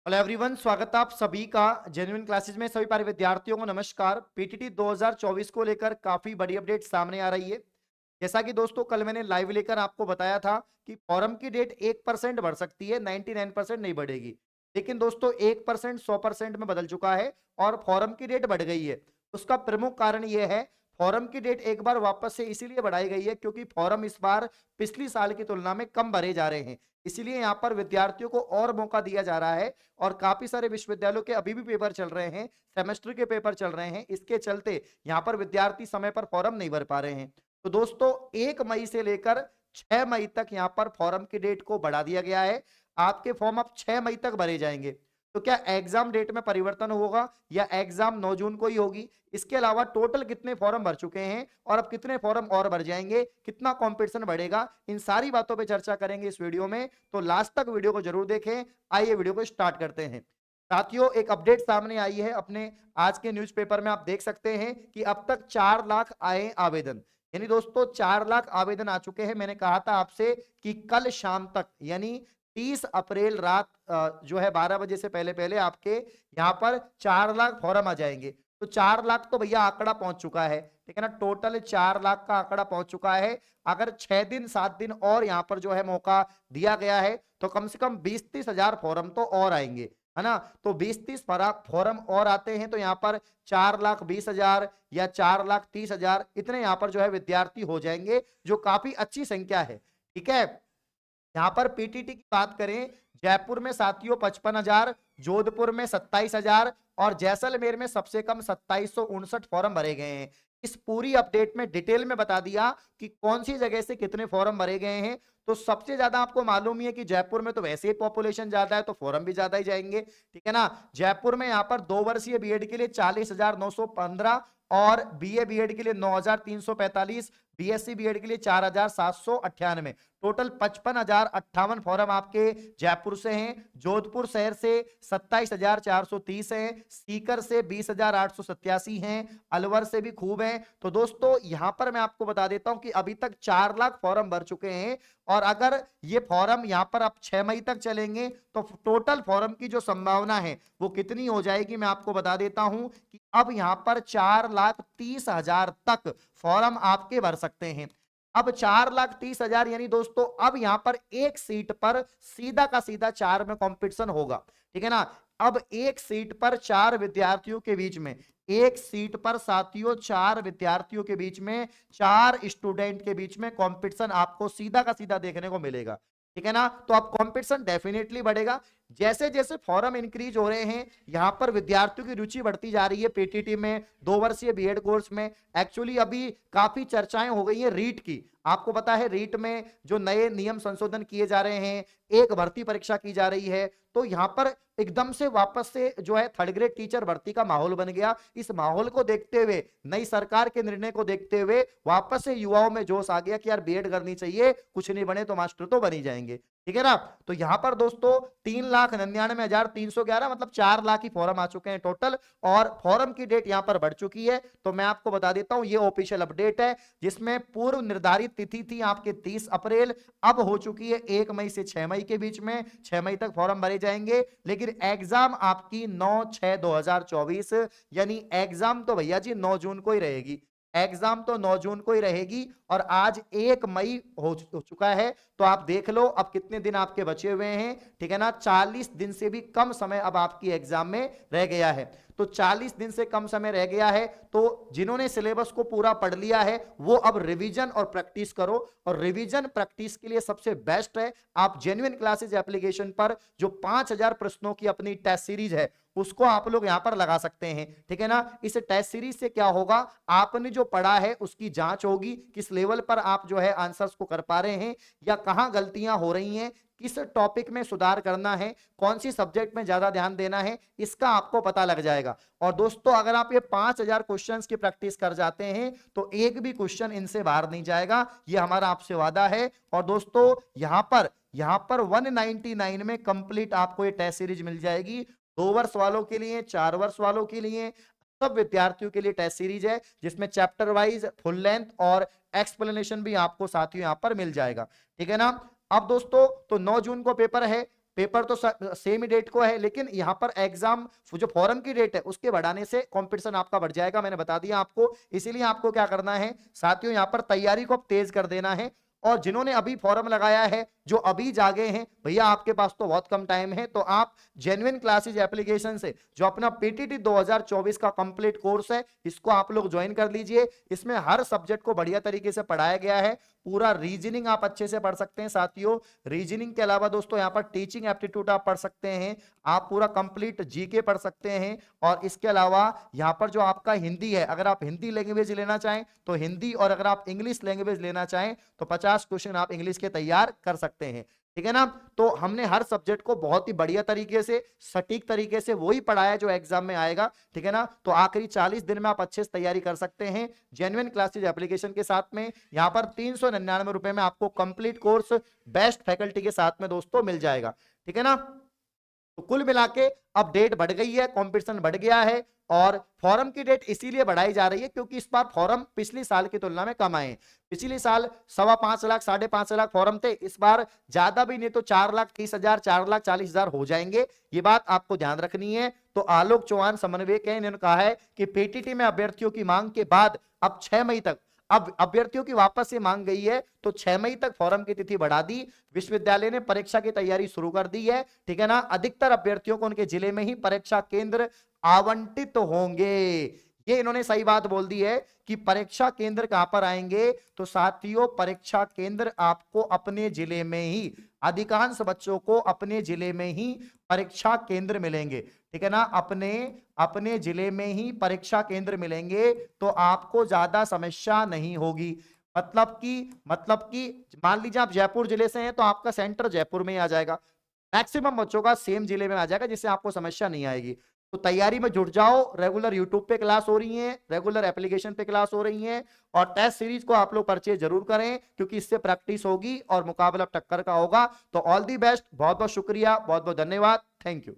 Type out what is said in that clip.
Hello everyone, स्वागत है आप सभी का जेन्युइन क्लासेस में। सभी प्यारे विद्यार्थियों को नमस्कार। पीटीटी 2024 को लेकर काफी बड़ी अपडेट सामने आ रही है। जैसा कि दोस्तों कल मैंने लाइव लेकर आपको बताया था कि फॉरम की डेट 1% बढ़ सकती है, 99% नहीं बढ़ेगी। लेकिन दोस्तों 1% 100% में बदल चुका है और फॉरम की डेट बढ़ गई है। उसका प्रमुख कारण यह है, फॉरम की डेट एक बार वापस से इसीलिए बढ़ाई गई है क्योंकि फॉरम इस बार पिछली साल की तुलना में कम भरे जा रहे हैं। इसीलिए यहाँ पर विद्यार्थियों को और मौका दिया जा रहा है और काफी सारे विश्वविद्यालयों के अभी भी पेपर चल रहे हैं, सेमेस्टर के पेपर चल रहे हैं। इसके चलते यहाँ पर विद्यार्थी समय पर फॉर्म नहीं भर पा रहे हैं। तो दोस्तों 1 मई से लेकर 6 मई तक यहाँ पर फॉर्म की डेट को बढ़ा दिया गया है। आपके फॉर्म अब 6 मई तक भरे जाएंगे। तो क्या एग्जाम डेट में परिवर्तन होगा या एग्जाम 9 जून को ही होगी? इसके अलावा टोटल कितने फॉर्म भर चुके हैं और अब कितने फॉर्म और भर जाएंगे, कितना कंपटीशन बढ़ेगा, इन सारी बातों पे चर्चा करेंगे इस वीडियो में। तो लास्ट तक वीडियो को जरूर देखें। आइए वीडियो को स्टार्ट करते हैं। साथियों, एक अपडेट सामने आई है अपने आज के न्यूज़पेपर में। आप देख सकते हैं कि अब तक 4 लाख आए आवेदन। यानी दोस्तों 4 लाख आवेदन आ चुके हैं। मैंने कहा था आपसे कि कल शाम तक यानी 30 अप्रैल रात जो है 12 बजे से पहले पहले आपके यहाँ पर 4 लाख फॉर्म आ जाएंगे। तो 4 लाख तो भैया आंकड़ा पहुंच चुका है, ठीक है ना। टोटल 4 लाख का आंकड़ा पहुंच चुका है। अगर 6 दिन 7 दिन और यहाँ पर जो है मौका दिया गया है तो कम से कम 20-30 हजार फॉर्म तो और आएंगे, है ना। तो 20-30 फॉर्म और आते हैं तो यहाँ पर 4,20,000 या 4,30,000 इतने यहाँ पर जो है विद्यार्थी हो जाएंगे, जो काफी अच्छी संख्या है, ठीक है। यहां पर पीटीटी की बात करें, जयपुर में साथियों 55,000, जोधपुर में 27,000 और जैसलमेर में सबसे कम 2759 फॉर्म भरे गए हैं। इस पूरी अपडेट में डिटेल में बता दिया कि कौन सी जगह से कितने फॉर्म भरे गए हैं। तो सबसे ज्यादा आपको मालूम ही है कि जयपुर में तो वैसे ही पॉपुलेशन ज्यादा है तो फॉर्म भी ज्यादा ही जाएंगे, ठीक है ना। जयपुर में यहाँ पर 2 वर्षीय बीएड के लिए 40,915 और बीए बीएड के लिए 9,345, बीएससी बीएड के लिए 4,798, टोटल 55,058 फॉर्म आपके जयपुर से हैं। जोधपुर शहर से 27,430 हैं, सीकर से 20,887 हैं, अलवर से भी खूब हैं। तो दोस्तों यहां पर मैं आपको बता देता हूं कि अभी तक 4 लाख फॉर्म भर चुके हैं और अगर ये फॉर्म यहां पर अब 6 मई तक चलेंगे तो टोटल फॉर्म की जो संभावना है वो कितनी हो जाएगी, मैं आपको बता देता हूं कि अब यहां पर 4,30,000 तक फॉर्म आपके भर सकते हैं। अब 4,30,000 यानी दोस्तों अब यहां पर एक सीट पर सीधा का सीधा 4 में कंपटीशन होगा, ठीक है ना। अब एक सीट पर 4 विद्यार्थियों के बीच में, एक सीट पर साथियों 4 विद्यार्थियों के बीच में, 4 स्टूडेंट के बीच में कंपटीशन आपको सीधा का सीधा देखने को मिलेगा, ठीक है ना। तो अब कंपटीशन डेफिनेटली बढ़ेगा। जैसे जैसे फॉर्म इंक्रीज हो रहे हैं यहां पर विद्यार्थियों की रुचि बढ़ती जा रही है पीटीटी में, 2 वर्षीय बीएड कोर्स में। एक्चुअली अभी काफी चर्चाएं हो गई हैं रीट की। आपको पता है रीट में जो नए नियम संशोधन किए जा रहे हैं, एक भर्ती परीक्षा की जा रही है। तो यहां पर एकदम से वापस से जो है 3rd ग्रेड टीचर भर्ती का माहौल बन गया। इस माहौल को देखते हुए, नई सरकार के निर्णय को देखते हुए वापस से युवाओं में जोश आ गया कि यार बीएड करनी चाहिए, कुछ नहीं बने तो मास्टर तो बन ही जाएंगे, ठीक है ना। तो यहां पर दोस्तों 3,99,311 मतलब 4 लाख ही फॉर्म आ चुके हैं टोटल और फॉर्म की डेट यहां पर बढ़ चुकी है। तो मैं आपको बता देता हूं ये ऑफिशियल अपडेट है, जिसमें पूर्व निर्धारित तिथि थी आपके 30 अप्रैल, अब हो चुकी है 1 मई से 6 मई के बीच में। 6 मई तक फॉर्म भरे जाएंगे, लेकिन एग्जाम आपकी 9/6/2024 यानी एग्जाम तो भैया जी 9 जून को ही रहेगी। एग्जाम तो 9 जून को ही रहेगी और आज 1 मई हो चुका है। तो आप देख लो अब कितने दिन आपके बचे हुए हैं, ठीक है ना। 40 दिन से भी कम समय अब आपकी एग्जाम में रह गया है। तो 40 दिन से कम समय रह गया है, तो जिन्होंने सिलेबस को पूरा पढ़ लिया है वो अब रिवीजन और प्रैक्टिस करो। और रिवीजन प्रैक्टिस के लिए सबसे बेस्ट है आप जेन्युइन क्लासेस एप्लीकेशन पर जो 5,000 प्रश्नों की अपनी टेस्ट सीरीज है उसको आप लोग यहां पर लगा सकते हैं, ठीक है ना। इस टेस्ट सीरीज से क्या होगा, आपने जो पढ़ा है उसकी जांच होगी, किस लेवल पर आप जो है आंसर्स को कर पा रहे हैं या कहां गलतियां हो रही हैं, किस टॉपिक में सुधार करना है, कौन सी सब्जेक्ट में ज्यादा ध्यान देना है, इसका आपको पता लग जाएगा। और दोस्तों अगर आप ये 5,000 क्वेश्चंस की प्रैक्टिस कर जाते हैं तो एक भी क्वेश्चन इनसे बाहर नहीं जाएगा, ये हमारा आपसे वादा है। और दोस्तों यहां पर 199 में कंप्लीट आपको ये टेस्ट सीरीज मिल जाएगी। 2 वर्ष वालों के लिए, 4 वर्ष वालों के लिए, सब विद्यार्थियों के लिए टेस्ट सीरीज है, जिसमें चैप्टर वाइज फुल लेंथ और एक्सप्लेनेशन भी आपको साथियों यहां पर मिल जाएगा, ठीक है ना। अब दोस्तों तो 9 जून को पेपर है, पेपर तो सेम ही डेट को है, लेकिन यहाँ पर एग्जाम जो फॉरम की डेट है उसके बढ़ाने से कंपटीशन आपका बढ़ जाएगा, मैंने बता दिया आपको। इसीलिए आपको क्या करना है साथियों, यहाँ पर तैयारी को अब तेज कर देना है। और जिन्होंने अभी फॉर्म लगाया है, जो अभी जागे हैं, भैया आपके पास तो बहुत कम टाइम है, तो आप जेन्युइन क्लासेज एप्लीकेशन से जो अपना पीटीटी 2024 का कंप्लीट कोर्स है, इसको आप लोग ज्वाइन कर लीजिए। इसमें हर सब्जेक्ट को बढ़िया तरीके से पढ़ाया गया है। पूरा रीजनिंग आप अच्छे से पढ़ सकते हैं साथियों। रीजनिंग के अलावा दोस्तों यहाँ पर टीचिंग एप्टीट्यूड आप पढ़ सकते हैं, आप पूरा कंप्लीट जीके पढ़ सकते हैं। और इसके अलावा यहाँ पर जो आपका हिंदी है, अगर आप हिंदी लैंग्वेज लेना चाहें तो हिंदी, और अगर आप इंग्लिश लैंग्वेज लेना चाहें तो 50 क्वेश्चन आप इंग्लिश के तैयार कर सकते हैं। ठीक है ना। तो हमने हर सब्जेक्ट को बहुत ही बढ़िया तरीके से, सटीक तरीके से वही पढ़ाया जो एग्जाम में आएगा। ठीक है ना। तो आखिरी 40 दिन में आप अच्छे से तैयारी कर सकते हैं जेन्युइन क्लासेज एप्लीकेशन के साथ में। यहां पर 399 रुपए में आपको कंप्लीट कोर्स बेस्ट फैकल्टी के साथ में दोस्तों मिल जाएगा। ठीक है ना। तो कुल मिला के अब डेट बढ़ गई है, कंपटीशन बढ़ गया है, और फॉरम की डेट इसीलिए बढ़ाई जा रही है क्योंकि इस बार फॉरम पिछली साल की तुलना में कम आए। पिछले साल 5.25 लाख 5.5 लाख फॉरम थे, इस बार ज्यादा भी नहीं तो 4,30,000 4,40,000 हो जाएंगे। ये बात आपको ध्यान रखनी है। तो आलोक चौहान समन्वयक है, इन्होंने कहा है कि पीटीटी में अभ्यर्थियों की मांग के बाद अब 6 मई तक, अब अभ्यर्थियों की वापस से मांग गई है तो 6 मई तक फॉरम की तिथि बढ़ा दी। विश्वविद्यालय ने परीक्षा की तैयारी शुरू कर दी है। ठीक है ना। अधिकतर अभ्यर्थियों को उनके जिले में ही परीक्षा केंद्र आवंटित होंगे। ये इन्होंने सही बात बोल दी है कि परीक्षा केंद्र कहां पर आएंगे, तो साथियों परीक्षा केंद्र आपको अपने जिले में ही, अधिकांश बच्चों को अपने जिले में ही परीक्षा केंद्र मिलेंगे। ठीक है ना। अपने अपने जिले में ही परीक्षा केंद्र मिलेंगे, तो आपको ज्यादा समस्या नहीं होगी। मतलब कि मान लीजिए आप जयपुर जिले से हैं तो आपका सेंटर जयपुर में ही आ जाएगा, मैक्सिमम बच्चों का सेम जिले में आ जाएगा, जिससे आपको समस्या नहीं आएगी। तो तैयारी में जुट जाओ। रेगुलर यूट्यूब पे क्लास हो रही है, रेगुलर एप्लीकेशन पे क्लास हो रही है, और टेस्ट सीरीज को आप लोग परचेज जरूर करें क्योंकि इससे प्रैक्टिस होगी और मुकाबला टक्कर का होगा। तो ऑल दी बेस्ट, बहुत बहुत शुक्रिया, बहुत बहुत धन्यवाद, थैंक यू।